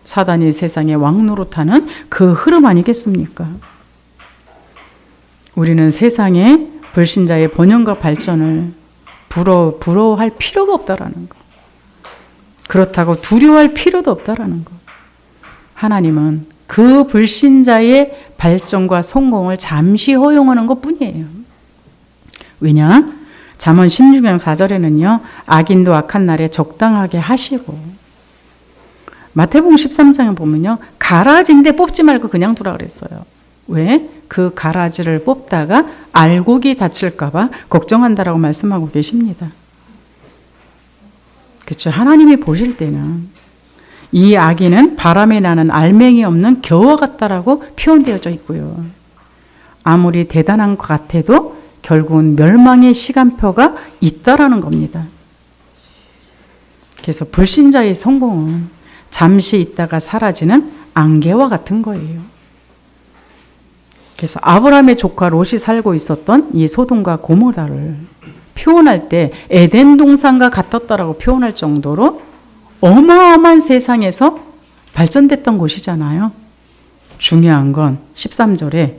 사단이 세상에 왕 노릇하는 그 흐름 아니겠습니까? 우리는 세상에 불신자의 번영과 발전을 부러워할 필요가 없다라는 거. 그렇다고 두려워할 필요도 없다라는 거. 하나님은 그 불신자의 발전과 성공을 잠시 허용하는 것뿐이에요. 왜냐? 잠언 16장 4절에는요. 악인도 악한 날에 적당하게 하시고 마태복음 13장에 보면요. 가라지인데 뽑지 말고 그냥 두라 그랬어요. 왜? 그 가라지를 뽑다가 알곡이 다칠까 봐 걱정한다라고 말씀하고 계십니다. 그렇죠. 하나님이 보실 때는 이 아기는 바람에 나는 알맹이 없는 겨와 같다라고 표현되어져 있고요. 아무리 대단한 것 같아도 결국은 멸망의 시간표가 있다라는 겁니다. 그래서 불신자의 성공은 잠시 있다가 사라지는 안개와 같은 거예요. 그래서 아브라함의 조카 롯이 살고 있었던 이 소돔과 고모라를 표현할 때 에덴 동산과 같았다라고 표현할 정도로 어마어마한 세상에서 발전됐던 곳이잖아요. 중요한 건 13절에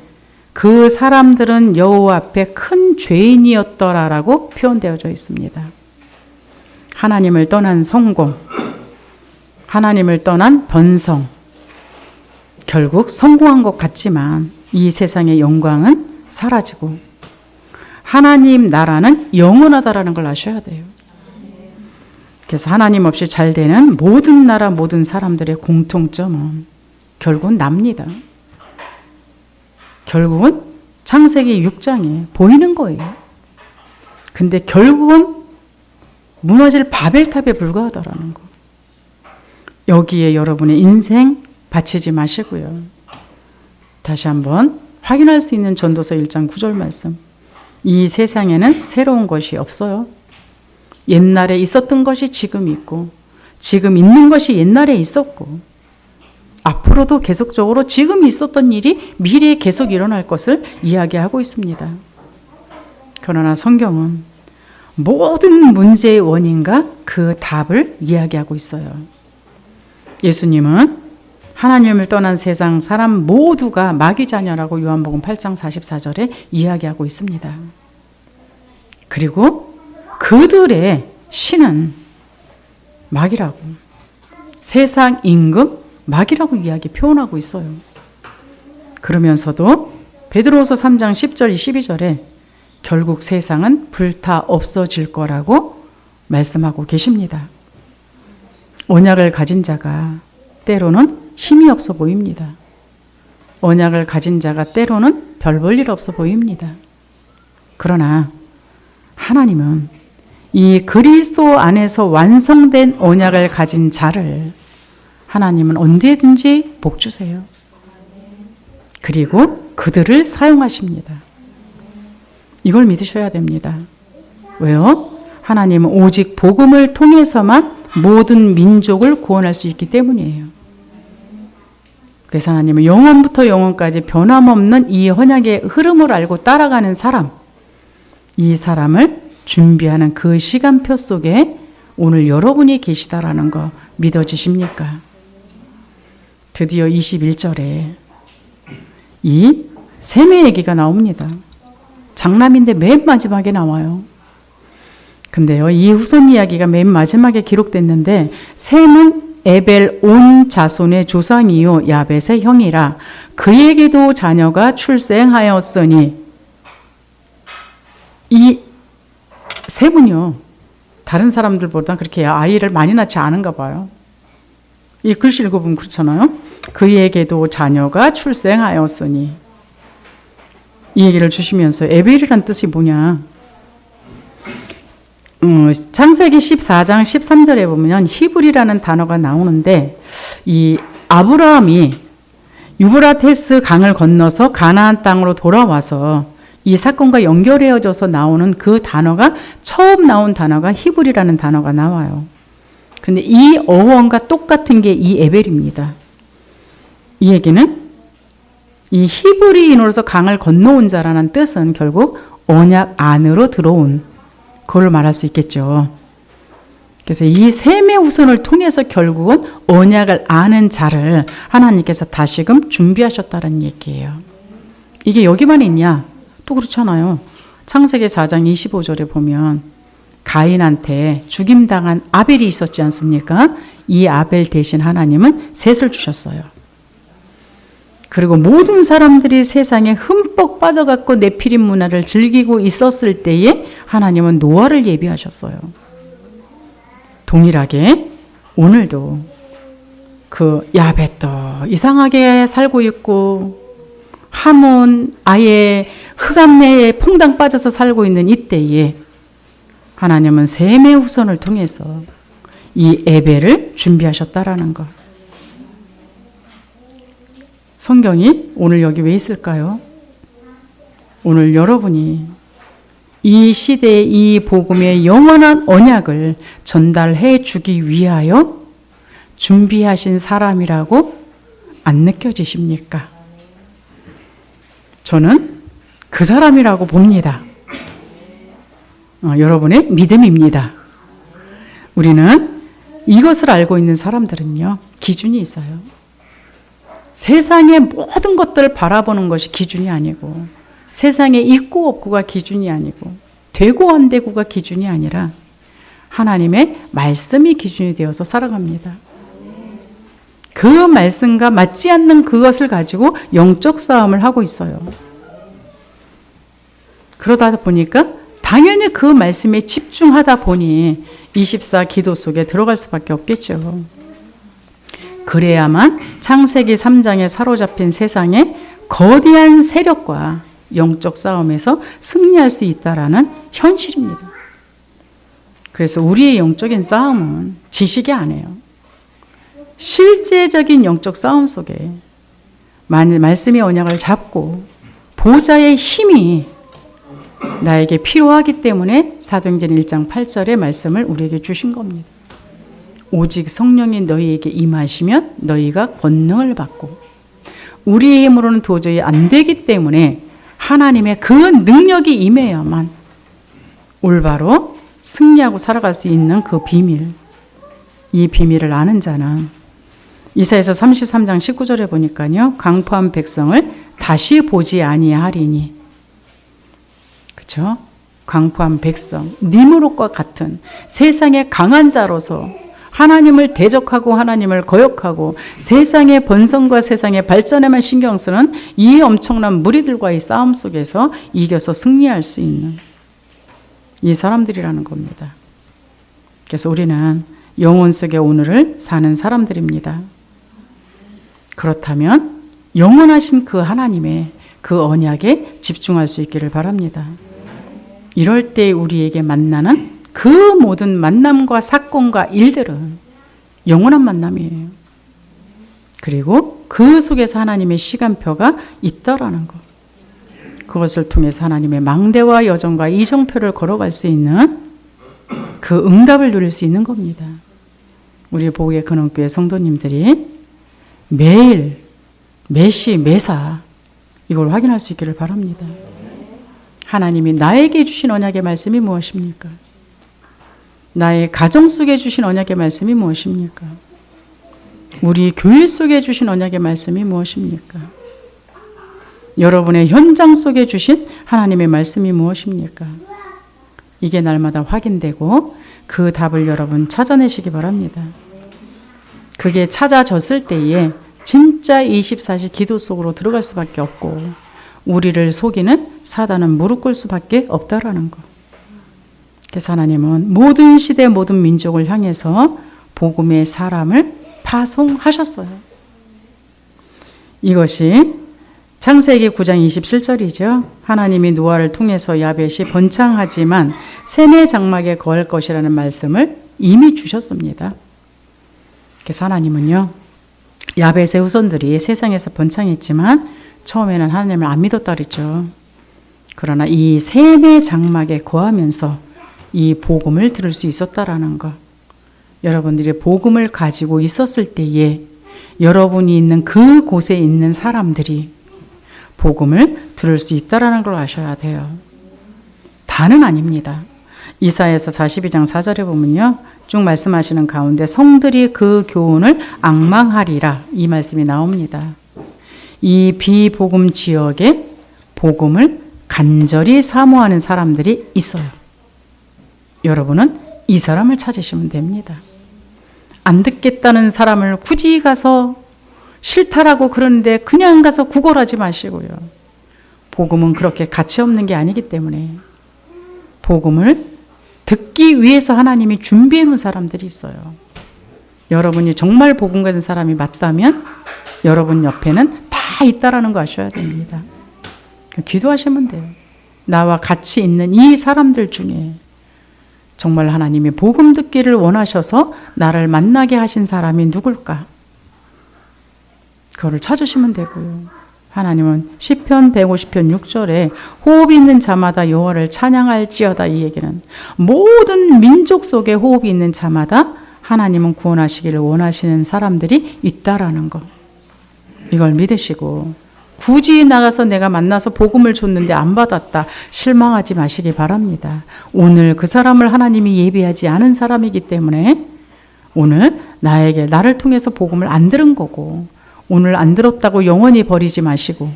그 사람들은 여호와 앞에 큰 죄인이었더라라고 표현되어져 있습니다. 하나님을 떠난 성공, 하나님을 떠난 번성, 결국 성공한 것 같지만 이 세상의 영광은 사라지고 하나님 나라는 영원하다라는 걸 아셔야 돼요. 그래서 하나님 없이 잘 되는 모든 나라 모든 사람들의 공통점은 결국은 납니다. 결국은 창세기 6장에 보이는 거예요. 근데 결국은 무너질 바벨탑에 불과하다라는 거. 여기에 여러분의 인생 바치지 마시고요. 다시 한번 확인할 수 있는 전도서 1장 9절 말씀. 이 세상에는 새로운 것이 없어요. 옛날에 있었던 것이 지금 있고 지금 있는 것이 옛날에 있었고 앞으로도 계속적으로 지금 있었던 일이 미래에 계속 일어날 것을 이야기하고 있습니다. 그러나 성경은 모든 문제의 원인과 그 답을 이야기하고 있어요. 예수님은 하나님을 떠난 세상 사람 모두가 마귀 자녀라고 요한복음 8장 44절에 이야기하고 있습니다. 그리고 그들의 신은 마귀라고, 세상 임금 마귀라고 이야기 표현하고 있어요. 그러면서도 베드로후서 3장 10절 12절에 결국 세상은 불타 없어질 거라고 말씀하고 계십니다. 언약을 가진 자가 때로는 힘이 없어 보입니다. 언약을 가진 자가 때로는 별 볼 일 없어 보입니다. 그러나 하나님은 이 그리스도 안에서 완성된 언약을 가진 자를 하나님은 언제든지 복 주세요. 그리고 그들을 사용하십니다. 이걸 믿으셔야 됩니다. 왜요? 하나님은 오직 복음을 통해서만 모든 민족을 구원할 수 있기 때문이에요. 그래서 하나님은 영원부터 영원까지 변함없는 이 언약의 흐름을 알고 따라가는 사람, 이 사람을 준비하는 그 시간표 속에 오늘 여러분이 계시다라는 거 믿어지십니까? 드디어 21절에 이 셈의 얘기가 나옵니다. 장남인데 맨 마지막에 나와요. 근데요, 이 후손 이야기가 맨 마지막에 기록됐는데 셈은 에벨 온 자손의 조상이요 야벳의 형이라 그에게도 자녀가 출생하였으니 이 셈은요 다른 사람들보다 그렇게 아이를 많이 낳지 않은가 봐요. 이 글씨 읽어보면 그렇잖아요. 그에게도 자녀가 출생하였으니 이 얘기를 주시면서 에벨이란 뜻이 뭐냐? 창세기 14장 13절에 보면 히브리라는 단어가 나오는데 이 아브라함이 유브라테스 강을 건너서 가나안 땅으로 돌아와서 이 사건과 연결해져서 나오는 그 단어가 처음 나온 단어가 히브리라는 단어가 나와요. 근데 이 어원과 똑같은 게 이 에벨입니다. 이 얘기는 이 히브리인으로서 강을 건너온 자라는 뜻은 결국 언약 안으로 들어온 그걸 말할 수 있겠죠. 그래서 이 셈의 후손을 통해서 결국은 언약을 아는 자를 하나님께서 다시금 준비하셨다는 얘기예요. 이게 여기만 있냐? 또 그렇잖아요. 창세기 4장 25절에 보면 가인한테 죽임당한 아벨이 있었지 않습니까? 이 아벨 대신 하나님은 셋을 주셨어요. 그리고 모든 사람들이 세상에 흠뻑 빠져갖고 네피림 문화를 즐기고 있었을 때에 하나님은 노아를 예비하셨어요. 동일하게 오늘도 그 야벳도 이상하게 살고 있고 함은 아예 흑암내에 퐁당 빠져서 살고 있는 이때에 하나님은 셈의 후손을 통해서 이 에벨을 준비하셨다라는 것. 성경이 오늘 여기 왜 있을까요? 오늘 여러분이 이 시대의 이 복음의 영원한 언약을 전달해 주기 위하여 준비하신 사람이라고 안 느껴지십니까? 저는 그 사람이라고 봅니다. 여러분의 믿음입니다. 우리는 이것을 알고 있는 사람들은요, 기준이 있어요. 세상의 모든 것들을 바라보는 것이 기준이 아니고, 세상에 있고 없고가 기준이 아니고, 되고 안 되고가 기준이 아니라 하나님의 말씀이 기준이 되어서 살아갑니다. 그 말씀과 맞지 않는 그것을 가지고 영적 싸움을 하고 있어요. 그러다 보니까 당연히 그 말씀에 집중하다 보니 24 기도 속에 들어갈 수밖에 없겠죠. 그래야만 창세기 3장에 사로잡힌 세상의 거대한 세력과 영적 싸움에서 승리할 수 있다라는 현실입니다. 그래서 우리의 영적인 싸움은 지식이 아니에요. 실제적인 영적 싸움 속에 말씀의 언약을 잡고 보좌의 힘이 나에게 필요하기 때문에 사도행전 1장 8절의 말씀을 우리에게 주신 겁니다. 오직 성령이 너희에게 임하시면 너희가 권능을 받고, 우리의 힘으로는 도저히 안 되기 때문에 하나님의 그 능력이 임해야만 올바로 승리하고 살아갈 수 있는 그 비밀, 이 비밀을 아는 자는 이사야서 33장 19절에 보니까요, 강포한 백성을 다시 보지 아니하리니, 그렇죠? 강포한 백성, 니므롯과 같은 세상의 강한 자로서 하나님을 대적하고 하나님을 거역하고 세상의 번성과 세상의 발전에만 신경 쓰는 이 엄청난 무리들과의 싸움 속에서 이겨서 승리할 수 있는 이 사람들이라는 겁니다. 그래서 우리는 영혼 속의 오늘을 사는 사람들입니다. 그렇다면 영원하신 그 하나님의 그 언약에 집중할 수 있기를 바랍니다. 이럴 때 우리에게 만나는 그 모든 만남과 사건과 일들은 영원한 만남이에요. 그리고 그 속에서 하나님의 시간표가 있다라는 것. 그것을 통해서 하나님의 망대와 여정과 이정표를 걸어갈 수 있는 그 응답을 누릴 수 있는 겁니다. 우리 보국의 근원교회 성도님들이 매일, 매시, 매사 이걸 확인할 수 있기를 바랍니다. 하나님이 나에게 주신 언약의 말씀이 무엇입니까? 나의 가정 속에 주신 언약의 말씀이 무엇입니까? 우리 교회 속에 주신 언약의 말씀이 무엇입니까? 여러분의 현장 속에 주신 하나님의 말씀이 무엇입니까? 이게 날마다 확인되고 그 답을 여러분 찾아내시기 바랍니다. 그게 찾아졌을 때에 진짜 24시 기도 속으로 들어갈 수밖에 없고, 우리를 속이는 사단은 무릎 꿇을 수밖에 없다라는 것. 그래서 하나님은 모든 시대 모든 민족을 향해서 복음의 사람을 파송하셨어요. 이것이 창세기 9장 27절이죠. 하나님이 노아를 통해서 야벳이 번창하지만 셈의 장막에 거할 것이라는 말씀을 이미 주셨습니다. 그래서 하나님은요, 야벳의 후손들이 세상에서 번창했지만 처음에는 하나님을 안 믿었다 그랬죠. 그러나 이 셈의 장막에 거하면서 이 복음을 들을 수 있었다라는 것. 여러분들이 복음을 가지고 있었을 때에 여러분이 있는 그 곳에 있는 사람들이 복음을 들을 수 있다라는 걸 아셔야 돼요. 다는 아닙니다. 이사야서 42장 4절에 보면요, 쭉 말씀하시는 가운데 성들이 그 교훈을 앙망하리라 이 말씀이 나옵니다. 이 비복음 지역에 복음을 간절히 사모하는 사람들이 있어요. 여러분은 이 사람을 찾으시면 됩니다. 안 듣겠다는 사람을 굳이 가서 싫다라고 그러는데 그냥 가서 구걸하지 마시고요. 복음은 그렇게 가치 없는 게 아니기 때문에 복음을 듣기 위해서 하나님이 준비해 놓은 사람들이 있어요. 여러분이 정말 복음 가진 사람이 맞다면 여러분 옆에는 다 있다라는 거 아셔야 됩니다. 기도하시면 돼요. 나와 같이 있는 이 사람들 중에 정말 하나님이 복음 듣기를 원하셔서 나를 만나게 하신 사람이 누굴까? 그거를 찾으시면 되고요. 하나님은 시편 150편 6절에 호흡이 있는 자마다 여호와를 찬양할지어다, 이 얘기는 모든 민족 속에 호흡이 있는 자마다 하나님은 구원하시기를 원하시는 사람들이 있다라는 거. 이걸 믿으시고 굳이 나가서 내가 만나서 복음을 줬는데 안 받았다, 실망하지 마시기 바랍니다. 오늘 그 사람을 하나님이 예비하지 않은 사람이기 때문에 오늘 나를 통해서 복음을 안 들은 거고, 오늘 안 들었다고 영원히 버리지 마시고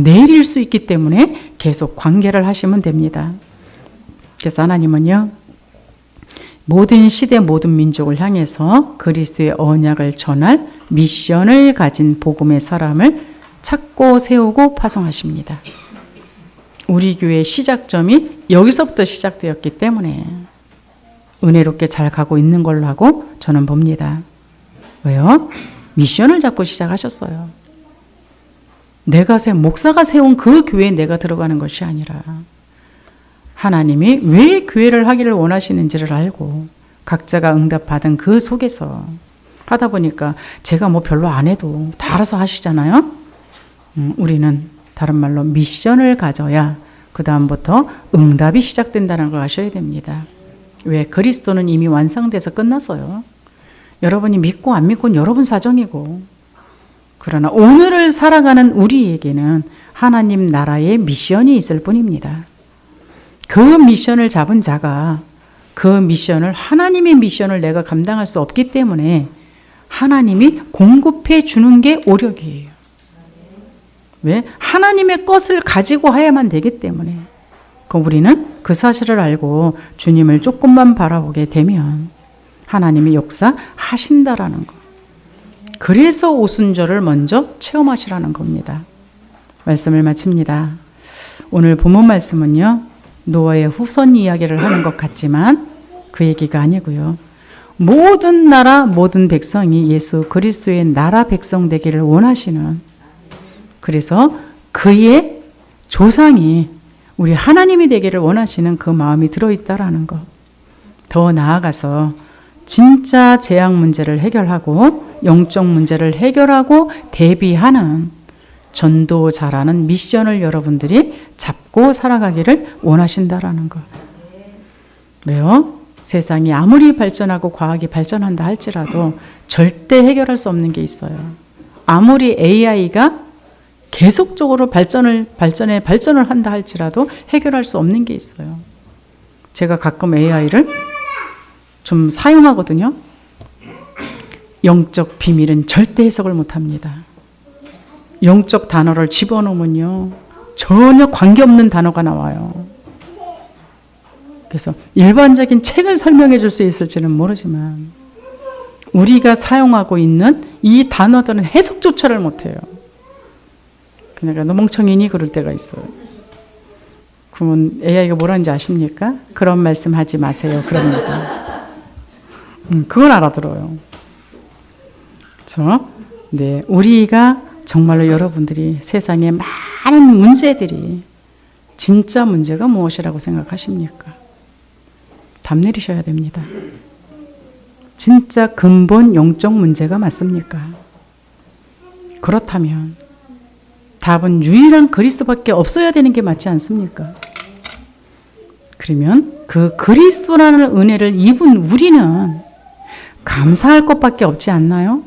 내일일 수 있기 때문에 계속 관계를 하시면 됩니다. 그래서 하나님은요, 모든 시대 모든 민족을 향해서 그리스도의 언약을 전할 미션을 가진 복음의 사람을 찾고 세우고 파송하십니다. 우리 교회의 시작점이 여기서부터 시작되었기 때문에 은혜롭게 잘 가고 있는 걸로 하고 저는 봅니다. 왜요? 미션을 잡고 시작하셨어요. 목사가 세운 그 교회에 내가 들어가는 것이 아니라 하나님이 왜 교회를 하기를 원하시는지를 알고 각자가 응답받은 그 속에서 하다 보니까 제가 뭐 별로 안 해도 다 알아서 하시잖아요. 우리는 다른 말로 미션을 가져야 그 다음부터 응답이 시작된다는 걸 아셔야 됩니다. 왜? 그리스도는 이미 완성돼서 끝났어요. 여러분이 믿고 안 믿고는 여러분 사정이고, 그러나 오늘을 살아가는 우리에게는 하나님 나라의 미션이 있을 뿐입니다. 그 미션을 잡은 자가 그 미션을, 하나님의 미션을 내가 감당할 수 없기 때문에 하나님이 공급해 주는 게 오력이에요. 왜? 하나님의 것을 가지고 해야만 되기 때문에. 우리는 그 사실을 알고 주님을 조금만 바라보게 되면 하나님이 역사하신다라는 거. 그래서 오순절을 먼저 체험하시라는 겁니다. 말씀을 마칩니다. 오늘 본문 말씀은요, 노아의 후손 이야기를 하는 것 같지만 그 얘기가 아니고요. 모든 나라, 모든 백성이 예수 그리스도의 나라 백성 되기를 원하시는, 그래서 그의 조상이 우리 하나님이 되기를 원하시는 그 마음이 들어있다라는 것. 더 나아가서 진짜 재앙 문제를 해결하고 영적 문제를 해결하고 대비하는 전도자라는 미션을 여러분들이 잡고 살아가기를 원하신다라는 것. 왜요? 세상이 아무리 발전하고 과학이 발전한다 할지라도 절대 해결할 수 없는 게 있어요. 아무리 AI가 계속적으로 발전을 한다 할지라도 해결할 수 없는 게 있어요. 제가 가끔 AI를 좀 사용하거든요. 영적 비밀은 절대 해석을 못합니다. 영적 단어를 집어넣으면요, 전혀 관계없는 단어가 나와요. 그래서 일반적인 책을 설명해 줄 수 있을지는 모르지만 우리가 사용하고 있는 이 단어들은 해석조차를 못해요. 그러니까 너 멍청이니? 그럴 때가 있어요. 그러면 AI가 뭐라는지 아십니까? 그런 말씀 하지 마세요. 그러니까. 그건 알아들어요. 그렇죠? 네, 우리가 정말로 여러분들이 세상에 많은 문제들이 진짜 문제가 무엇이라고 생각하십니까? 답 내리셔야 됩니다. 진짜 근본 영적 문제가 맞습니까? 그렇다면 답은 유일한 그리스도밖에 없어야 되는 게 맞지 않습니까? 그러면 그 그리스도라는 은혜를 입은 우리는 감사할 것밖에 없지 않나요?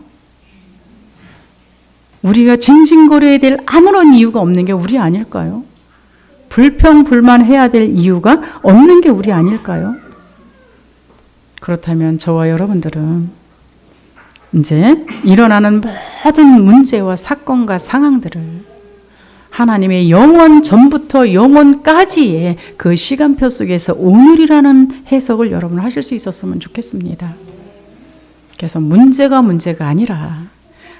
우리가 징징거려야 될 아무런 이유가 없는 게 우리 아닐까요? 불평불만해야 될 이유가 없는 게 우리 아닐까요? 그렇다면 저와 여러분들은 이제 일어나는 모든 문제와 사건과 상황들을 하나님의 영원 전부터 영원까지의 그 시간표 속에서 오늘이라는 해석을 여러분 하실 수 있었으면 좋겠습니다. 그래서 문제가 아니라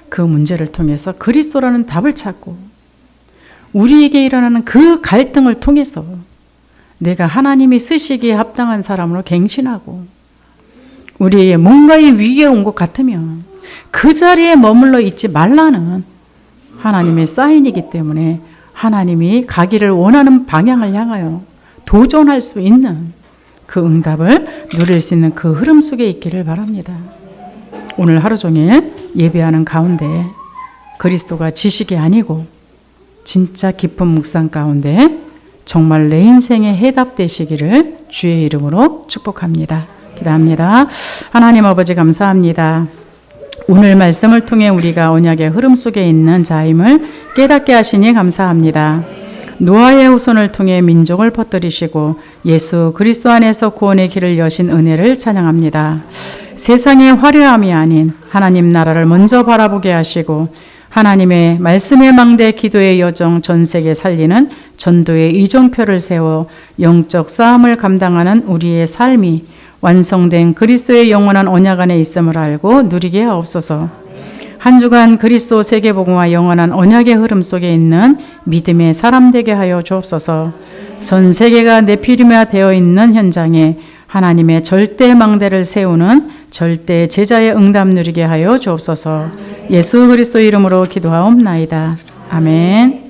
그 문제를 통해서 그리스도라는 답을 찾고 우리에게 일어나는 그 갈등을 통해서 내가 하나님이 쓰시기에 합당한 사람으로 갱신하고 우리에게 뭔가의 위기가 온 것 같으면 그 자리에 머물러 있지 말라는 하나님의 사인이기 때문에 하나님이 가기를 원하는 방향을 향하여 도전할 수 있는 그 응답을 누릴 수 있는 그 흐름 속에 있기를 바랍니다. 오늘 하루 종일 예배하는 가운데 그리스도가 지식이 아니고 진짜 깊은 묵상 가운데 정말 내 인생에 해답되시기를 주의 이름으로 축복합니다. 기도합니다. 하나님 아버지 감사합니다. 오늘 말씀을 통해 우리가 언약의 흐름 속에 있는 자임을 깨닫게 하시니 감사합니다. 노아의 후손을 통해 민족을 퍼뜨리시고 예수 그리스도 안에서 구원의 길을 여신 은혜를 찬양합니다. 세상의 화려함이 아닌 하나님 나라를 먼저 바라보게 하시고 하나님의 말씀의 망대 기도의 여정 전 세계 살리는 전도의 이종표를 세워 영적 싸움을 감당하는 우리의 삶이 완성된 그리스도의 영원한 언약 안에 있음을 알고 누리게 하옵소서. 한 주간 그리스도 세계복음화 영원한 언약의 흐름 속에 있는 믿음의 사람 되게 하여 주옵소서. 전 세계가 네피림화 되어 있는 현장에 하나님의 절대 망대를 세우는 절대 제자의 응답 누리게 하여 주옵소서. 예수 그리스도 이름으로 기도하옵나이다. 아멘.